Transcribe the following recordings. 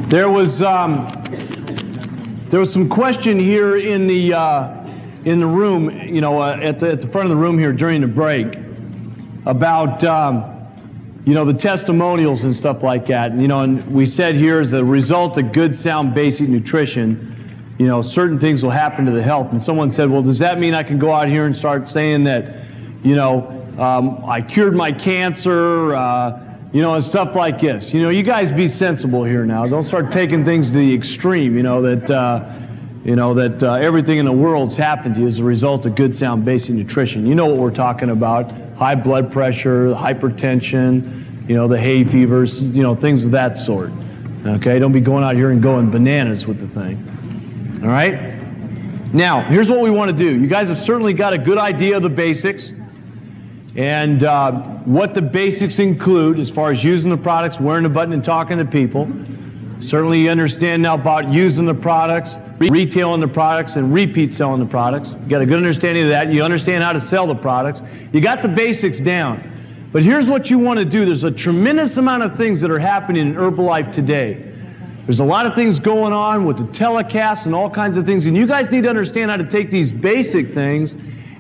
There was some question here in the room, you know, at the front of the room here during the break about you know, the testimonials and stuff like that. And, you know, and we said here as a result of good, sound, basic nutrition, you know, certain things will happen to the health. And someone said, well, does that mean I can go out here and start saying that, you know, I cured my cancer, you know, and stuff like this? You know, you guys be sensible here now. Don't start taking things to the extreme, you know, that everything in the world's happened to you as a result of good, sound, basic nutrition. You know what we're talking about. High blood pressure, hypertension, you know, the hay fevers, you know, things of that sort. Okay, don't be going out here and going bananas with the thing. All right? Now, here's what we want to do. You guys have certainly got a good idea of the basics and what the basics include as far as using the products, wearing the button, and talking to people. Certainly you understand now about using the products, retailing the products, and repeat selling the products. You got a good understanding of that. You understand how to sell the products. You got the basics down. But here's what you want to do. There's a tremendous amount of things that are happening in Herbalife today. There's a lot of things going on with the telecast and all kinds of things, and you guys need to understand how to take these basic things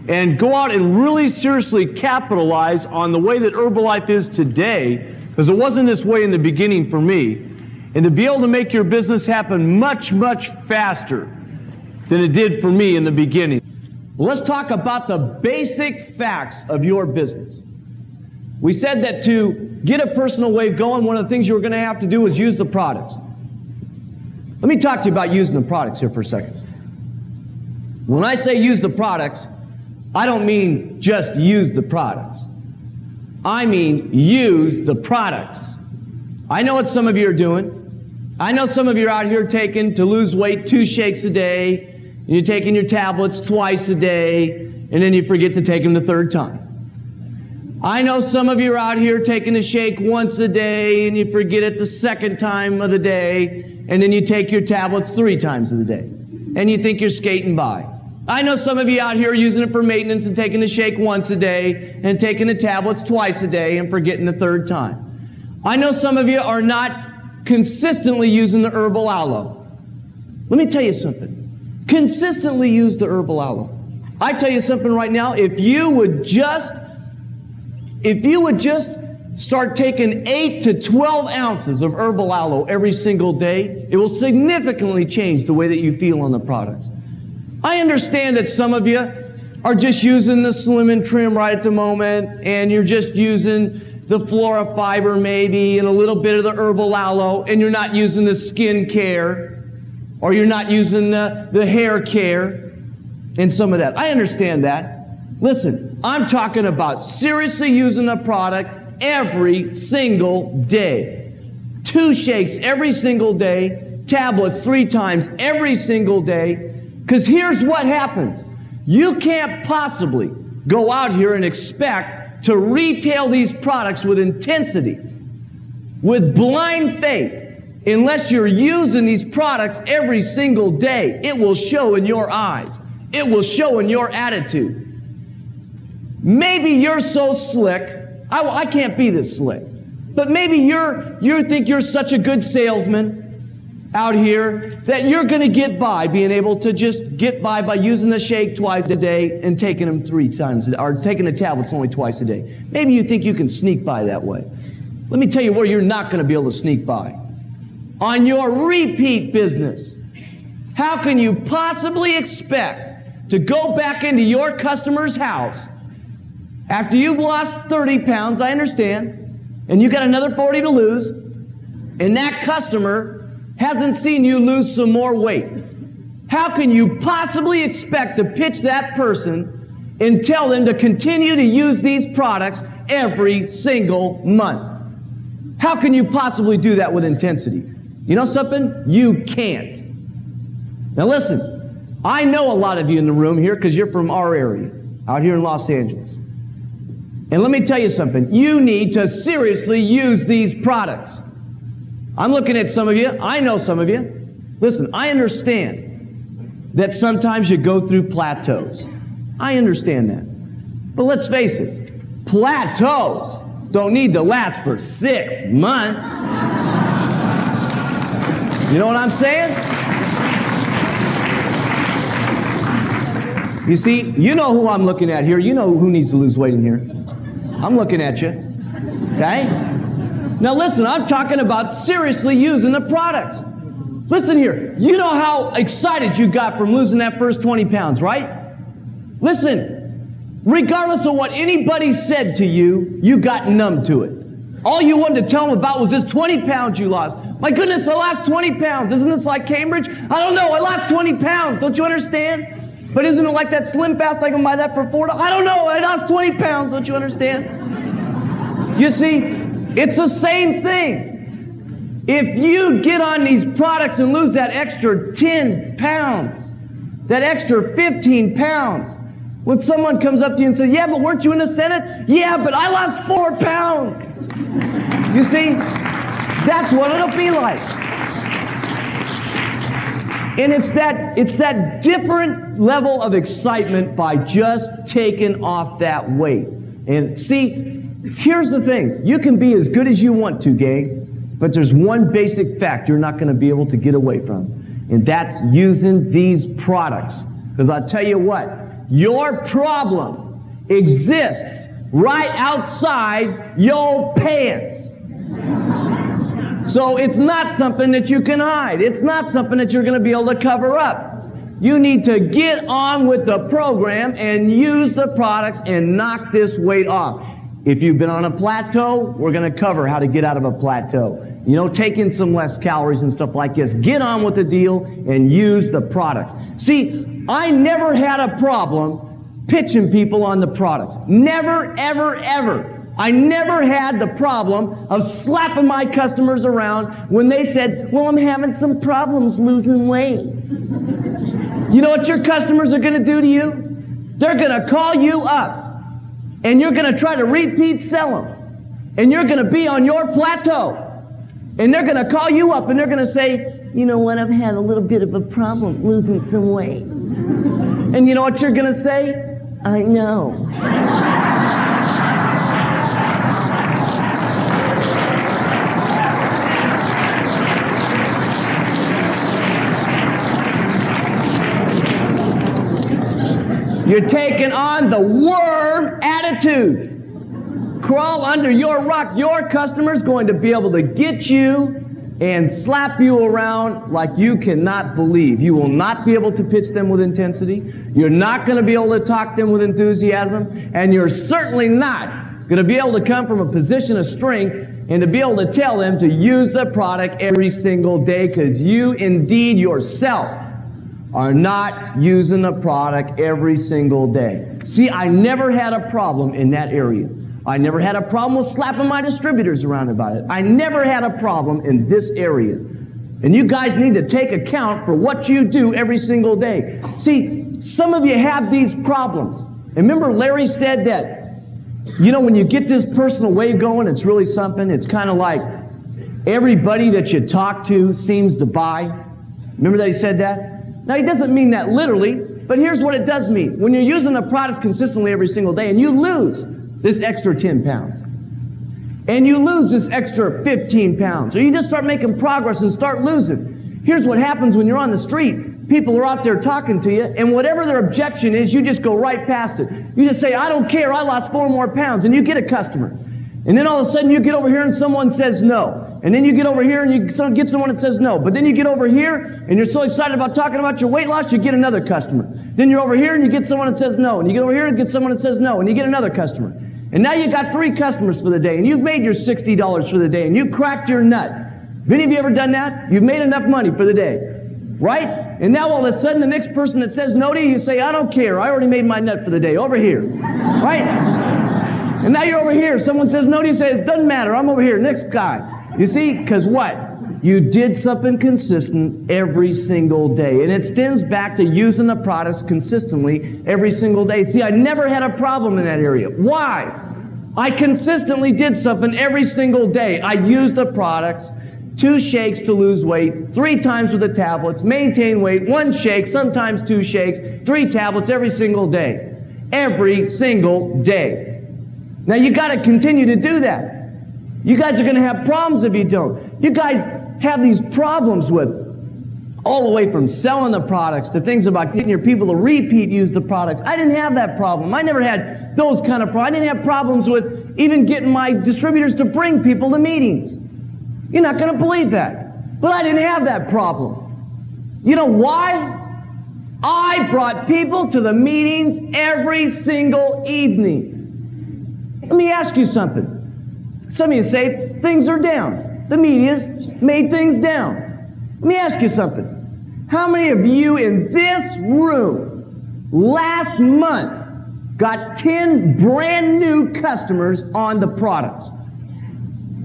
and go out and really seriously capitalize on the way that Herbalife is today, because it wasn't this way in the beginning for me, and to be able to make your business happen much, much faster than it did for me in the beginning. Well, let's talk about the basic facts of your business. We said that to get a personal wave going, one of the things you were going to have to do was use the products. Let me talk to you about using the products here for a second. When I say use the products, I don't mean just use the products. I mean use the products. I know what some of you are doing. I know some of you are out here taking, to lose weight, 2 shakes a day, and you're taking your tablets twice a day, and then you forget to take them the 3rd time. I know some of you are out here taking a shake once a day, and you forget it the 2nd time of the day, and then you take your tablets 3 times of the day, and you think you're skating by. I know some of you out here using it for maintenance and taking the shake once a day and taking the tablets twice a day and forgetting the 3rd time. I know some of you are not consistently using the herbal aloe. Let me tell you something. Consistently use the herbal aloe. I tell you something right now, if you would just start taking 8 to 12 ounces of herbal aloe every single day, it will significantly change the way that you feel on the products. I understand that some of you are just using the Slim and Trim right at the moment, and you're just using the Flora Fiber maybe, and a little bit of the herbal aloe, and you're not using the skin care, or you're not using the hair care, and some of that. I understand that. Listen, I'm talking about seriously using the product every single day. 2 shakes every single day, tablets 3 times every single day, because here's what happens. You can't possibly go out here and expect to retail these products with intensity, with blind faith, unless you're using these products every single day. It will show in your eyes. It will show in your attitude. Maybe you're so slick, I can't be this slick, but maybe you think you're such a good salesman out here that you're going to get by being able to just get by using the shake twice a day and taking them 3 times, or taking the tablets only twice a day. Maybe you think you can sneak by that way. Let me tell you where you're not going to be able to sneak by. On your repeat business. How can you possibly expect to go back into your customer's house after you've lost 30 pounds, I understand, and you got another 40 to lose, and that customer hasn't seen you lose some more weight? How can you possibly expect to pitch that person and tell them to continue to use these products every single month? How can you possibly do that with intensity? You know something? You can't. Now listen, I know a lot of you in the room here because you're from our area, out here in Los Angeles. And let me tell you something. You need to seriously use these products. I'm looking at some of you. I know some of you. Listen, I understand that sometimes you go through plateaus. I understand that. But let's face it, plateaus don't need to last for 6 months. You know what I'm saying? You see, you know who I'm looking at here. You know who needs to lose weight in here. I'm looking at you. Okay? Now listen, I'm talking about seriously using the products. Listen here. You know how excited you got from losing that first 20 pounds, right? Listen, regardless of what anybody said to you, you got numb to it. All you wanted to tell them about was this 20 pounds you lost. My goodness, I lost 20 pounds. Isn't this like Cambridge? I don't know, I lost 20 pounds. Don't you understand? But isn't it like that Slim Fast? I can buy that for $4. I don't know, I lost 20 pounds. Don't you understand? You see, it's the same thing. If you get on these products and lose that extra 10 pounds, that extra 15 pounds, when someone comes up to you and says, yeah, but weren't you in the Senate? Yeah, but I lost 4 pounds. You see, that's what it'll be like. And it's that different level of excitement by just taking off that weight. And see, here's the thing. You can be as good as you want to, gang, but there's one basic fact you're not going to be able to get away from, and that's using these products. Because I'll tell you what, your problem exists right outside your pants. So it's not something that you can hide. It's not something that you're going to be able to cover up. You need to get on with the program and use the products and knock this weight off. If you've been on a plateau, we're going to cover how to get out of a plateau. You know, take in some less calories and stuff like this. Get on with the deal and use the products. See, I never had a problem pitching people on the products. Never, ever, ever. I never had the problem of slapping my customers around when they said, well, I'm having some problems losing weight. You know what your customers are going to do to you? They're going to call you up, and you're going to try to repeat sell them, and you're going to be on your plateau, and they're going to call you up, and they're going to say, you know what, I've had a little bit of a problem losing some weight. And you know what you're going to say? I know. You're taking on the worm attitude. Crawl under your rock. Your customer's going to be able to get you and slap you around like you cannot believe. You will not be able to pitch them with intensity. You're not going to be able to talk them with enthusiasm. And you're certainly not going to be able to come from a position of strength and to be able to tell them to use the product every single day, because you indeed yourself are not using the product every single day. See, I never had a problem in that area. I never had a problem with slapping my distributors around about it. I never had a problem in this area. And you guys need to take account for what you do every single day. See, some of you have these problems. And remember Larry said that, you know, when you get this personal wave going, it's really something. It's kind of like everybody that you talk to seems to buy. Remember that he said that? Now, he doesn't mean that literally, but here's what it does mean. When you're using the products consistently every single day and you lose this extra 10 pounds, and you lose this extra 15 pounds, or you just start making progress and start losing, here's what happens when you're on the street. People are out there talking to you, and whatever their objection is, you just go right past it. You just say, I don't care, I lost 4 more pounds, and you get a customer. And then all of a sudden you get over here and someone says no. And then you get over here and you get someone that says no. But then you get over here and you're so excited about talking about your weight loss, you get another customer. Then you're over here and you get someone that says no. And you get over here and get someone that says no. And you get another customer. And now you got 3 customers for the day. And you've made your $60 for the day. And you cracked your nut. Have any of you ever done that? You've made enough money for the day. Right? And now all of a sudden the next person that says no to you, you say, I don't care. I already made my nut for the day. Over here. Right? And now you're over here. Someone says no to you, say, it doesn't matter. I'm over here. Next guy. You see, because what? You did something consistent every single day. And it stems back to using the products consistently every single day. See, I never had a problem in that area. Why? I consistently did something every single day. I used the products, 2 shakes to lose weight, 3 times with the tablets, maintain weight, 1 shake, sometimes 2 shakes, 3 tablets every single day. Every single day. Now you got to continue to do that. You guys are going to have problems if you don't. You guys have these problems with all the way from selling the products to things about getting your people to repeat use the products. I didn't have that problem. I never had those kind of problems. I didn't have problems with even getting my distributors to bring people to meetings. You're not going to believe that. But I didn't have that problem. You know why? I brought people to the meetings every single evening. Let me ask you something. Some of you say things are down. The media's made things down. Let me ask you something. How many of you in this room last month got 10 brand new customers on the products?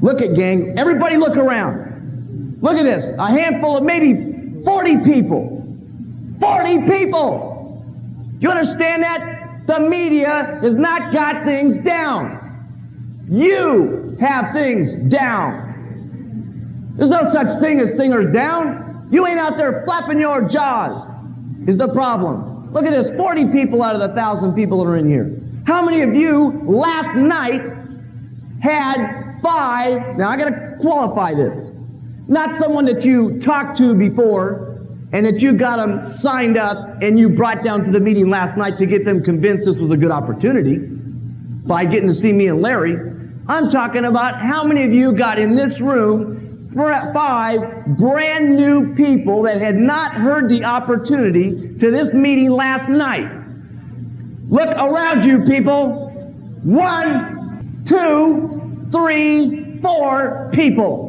Look at, gang. Everybody look around. Look at this. A handful of maybe 40 people. 40 people! You understand that? The media has not got things down. You have things down. There's no such thing as thingers down. You ain't out there flapping your jaws is the problem. Look at this, 40 people out of the 1,000 people that are in here. How many of you last night had 5, now I gotta qualify this, not someone that you talked to before and that you got them signed up and you brought down to the meeting last night to get them convinced this was a good opportunity by getting to see me and Larry. I'm talking about how many of you got in this room 5 brand new people that had not heard the opportunity to this meeting last night. Look around you, people. 1, 2, 3, 4 people.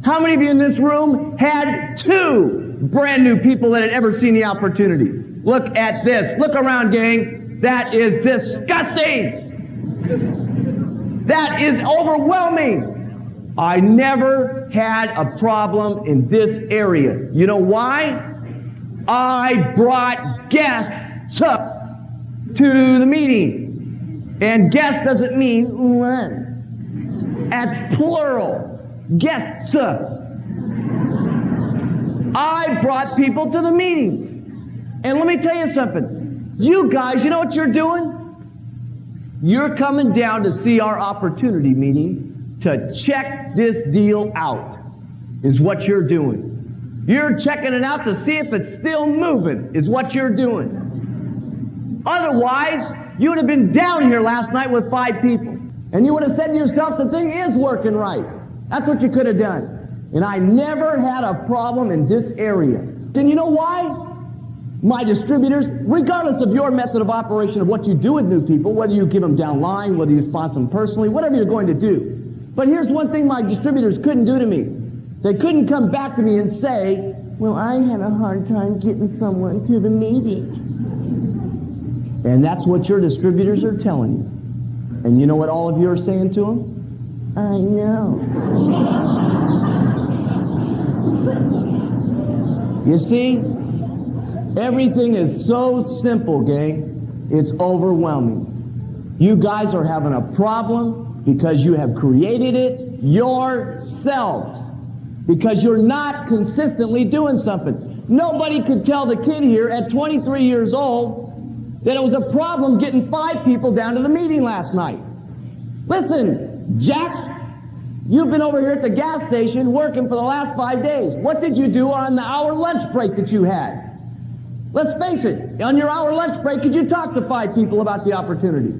How many of you in this room had 2 brand new people that had ever seen the opportunity? Look at this. Look around, gang. That is disgusting. That is overwhelming. I never had a problem in this area. You know why? I brought guests up to the meeting. And guest doesn't mean one. That's plural. Guests. I brought people to the meetings. And let me tell you something. You guys, you know what you're doing? You're coming down to see our opportunity meeting to check this deal out, is what you're doing. You're checking it out to see if it's still moving, is what you're doing. Otherwise, you would have been down here last night with 5 people. And you would have said to yourself, the thing is working right. That's what you could have done. And I never had a problem in this area. And you know why? My distributors, regardless of your method of operation of what you do with new people, whether you give them down line, whether you sponsor them personally, whatever you're going to do. But here's one thing my distributors couldn't do to me. They couldn't come back to me and say, well, I had a hard time getting someone to the meeting. And that's what your distributors are telling you. And you know what all of you are saying to them? I know. You see, everything is so simple, gang. It's overwhelming. You guys are having a problem because you have created it yourselves. Because you're not consistently doing something. Nobody could tell the kid here at 23 years old that it was a problem getting 5 people down to the meeting last night. Listen, Jack, you've been over here at the gas station working for the last 5 days. What did you do on the hour lunch break that you had? Let's face it, on your hour lunch break, could you talk to 5 people about the opportunity?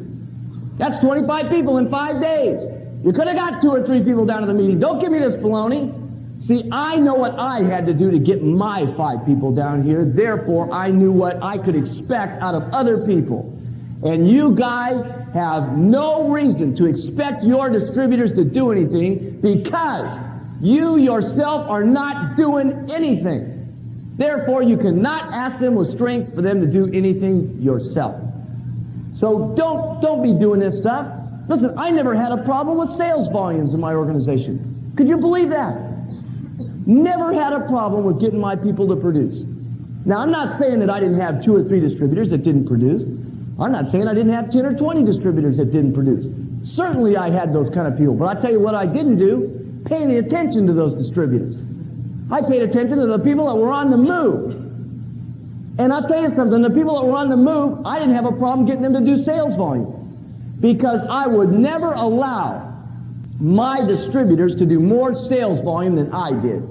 That's 25 people in 5 days. You could have got 2 or 3 people down to the meeting. Don't give me this baloney. See, I know what I had to do to get my 5 people down here. Therefore, I knew what I could expect out of other people. And you guys have no reason to expect your distributors to do anything because you yourself are not doing anything. Therefore, you cannot ask them with strength for them to do anything yourself. So don't be doing this stuff. Listen, I never had a problem with sales volumes in my organization. Could you believe that? Never had a problem with getting my people to produce. Now, I'm not saying that I didn't have 2 or 3 distributors that didn't produce. I'm not saying I didn't have 10 or 20 distributors that didn't produce. Certainly I had those kind of people. But I tell you what I didn't do, pay any attention to those distributors. I paid attention to the people that were on the move. And I'll tell you something, the people that were on the move, I didn't have a problem getting them to do sales volume. Because I would never allow my distributors to do more sales volume than I did.